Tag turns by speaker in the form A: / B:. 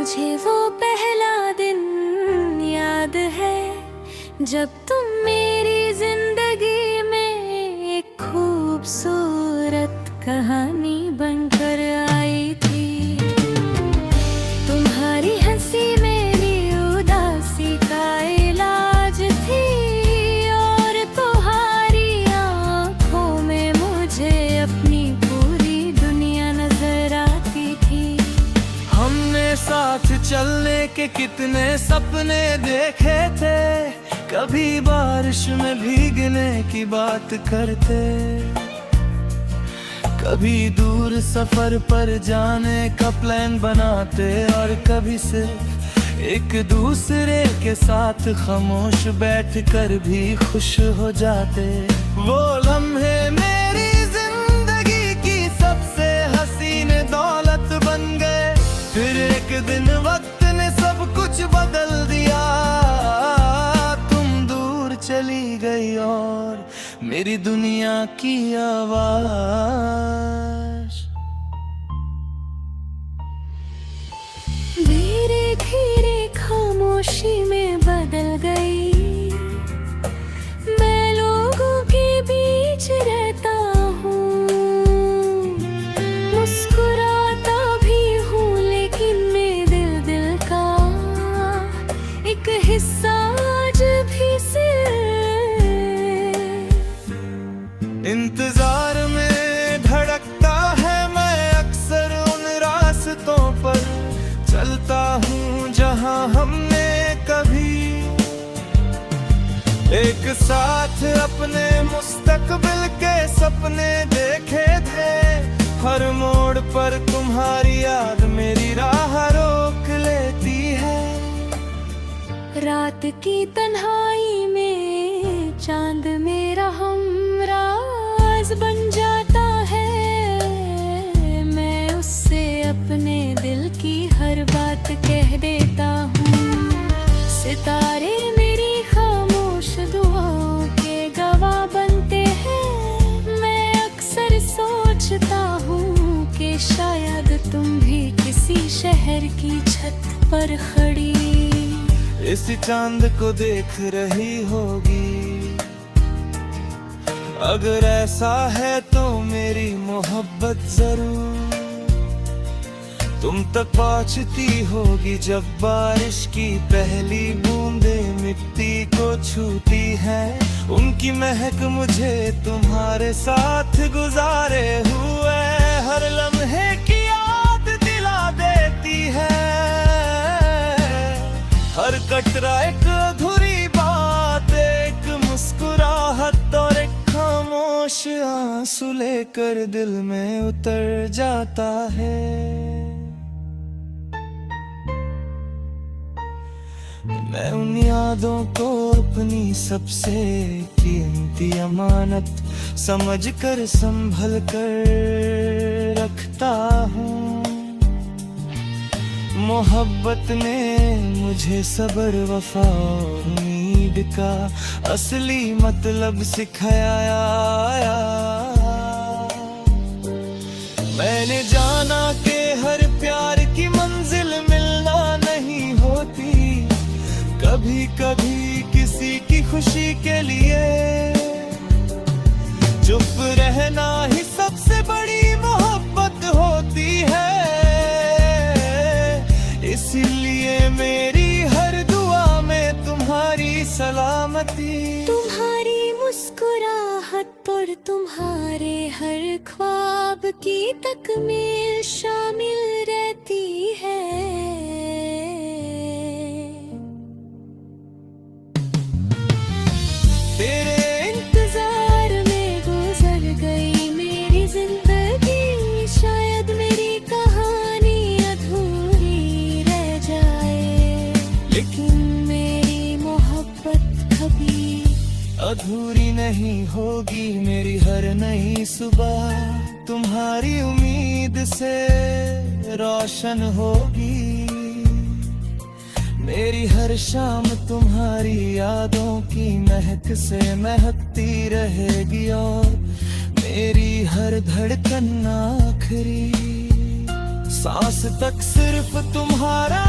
A: मुझे वो पहला दिन याद है जब तुम मेरी जिंदगी में एक खूबसूरत कहानी बनकर आई थी। तुम्हारी हंसी मेरी उदासी का इलाज थी और तुम्हारी आँखों में मुझे अपनी पूरी दुनिया नजर आती थी।
B: हमने साथ चलने के कितने सपने देखे थे, कभी बारिश में भीगने की बात करते, कभी दूर सफर पर जाने का प्लान बनाते और कभी सिर्फ एक दूसरे के साथ खामोश बैठकर भी खुश हो जाते। वो लम्हे मेरी जिंदगी की सबसे हसीन दौलत बन गए। फिर एक दिन वक्त ने सब कुछ बदल दिया, तुम दूर चली गई और मेरी दुनिया की आवाज
A: धीरे धीरे खामोशी में बदल गई। मैं लोगों के बीच रहता हूँ, मुस्कुराता भी हूँ, लेकिन मेरे दिल का एक हिस्सा आज भी
B: इंतजार में धड़कता है। मैं अक्सर उन रास्तों पर चलता हूँ जहाँ हमने कभी एक साथ अपने मुस्तकबिल के सपने देखे थे। हर मोड़ पर तुम्हारी याद मेरी राह रोक लेती है।
A: रात की तन्हाई में चांद मेरा हमराज बन जाता है। मैं उससे अपने दिल की हर बात कह देता हूँ। सितारे मेरी खामोश दुआओं के गवाह बनते हैं। मैं अक्सर सोचता हूँ कि शायद तुम भी किसी शहर की छत पर खड़ी
B: इस चांद को देख रही होगी। अगर ऐसा है तो मेरी मोहब्बत जरूर तुम तक पहुंचती होगी। जब बारिश की पहली बूंदें मिट्टी को छूती हैं, उनकी महक मुझे तुम्हारे साथ गुजारे हुए हर लम्हे की याद दिला देती है। हर कतरा एक अधूरी बात, एक मुस्कुराहट और एक खामोश आंसू लेकर दिल में उतर जाता है। मैं उन यादों को अपनी सबसे कीमती अमानत समझकर संभल कर रखता हूँ। मोहब्बत ने मुझे सब्र वफा और उम्मीद का असली मतलब सिखाया। मैंने जाना कि हर प्यार की मंजिल मिलना नहीं होती। कभी कभी किसी की खुशी के लिए चुप रहना ही सबसे बड़ी मोहब्बत होती है। इसीलिए मेरी हर दुआ में तुम्हारी सलामती,
A: तुम्हारी मुस्कुराहट और तुम्हारे हर ख्वाब की तकमील शामिल रहती है।
B: तेरे
A: इंतजार में गुजर गई मेरी जिंदगी। शायद मेरी कहानी अधूरी रह जाए, लेकिन मेरी मोहब्बत कभी
B: अधूरी नहीं होगी। मेरी हर नई सुबह तुम्हारी उम्मीद से रोशन होगी। मेरी हर शाम तुम्हारी यादों की महक से महकती रहेगी और मेरी हर धड़कन आखिरी सांस तक सिर्फ तुम्हारा